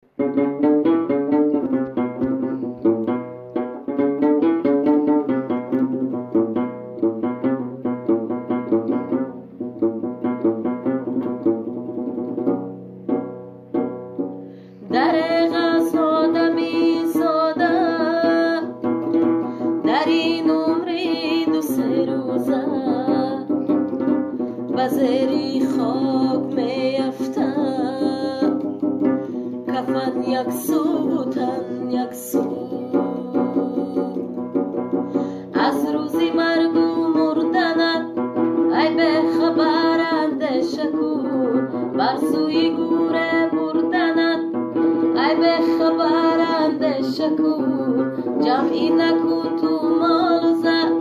در غزاده می زاده در این عمری دو سه روزه به زیر خاک می افته کفن یک سو تن یک سو از روزی مرگ و مردنت ای به خبرند شکور بر سوی گوره بردنت ای به خبرند شکور جمعی نکن تو مال زد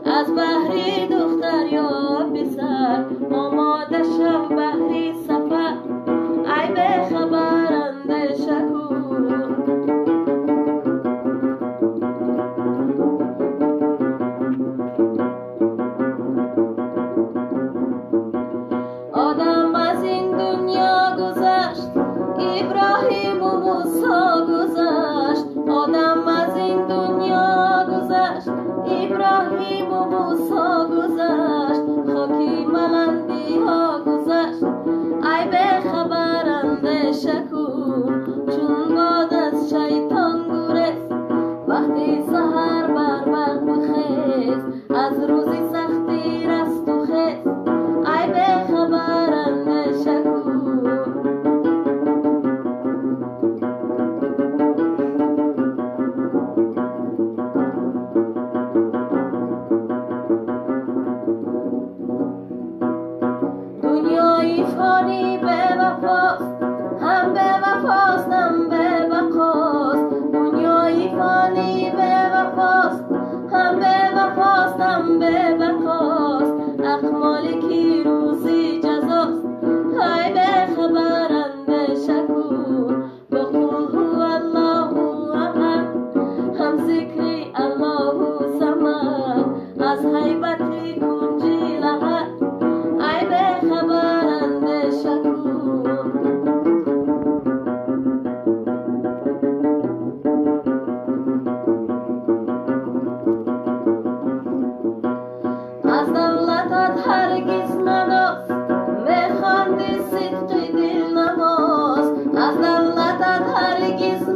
از بحری دختر یا پسر آماده شو بحری سفر ای به خبرند شکور آدم از این دنیا گذشت ابراهیم و موسی گذشت آدم از این دنیا گذشت ابراهیم و موسی گذشت خاکی ملندی ها گذشت ای به خبرند شکور چون باد از شیطان گریز وقتی سحر بر وقت بخیز از روزی سختی رست و خیز ای به خبرند شکور دنیای فانی به وفاست هم به وفاست هم به بقاست دنیای فانی به وفاست هم به وفاست هم به بقاست اقمالکی روزی جزاست ای به خبرند شکور بقول هو الله احد هم ذکری الله صمد از هیبتی کنجی لحد ای به خبرند شکور از دولتت هرگز نناز میخواندی صدق دل نماز از دولتت هرگز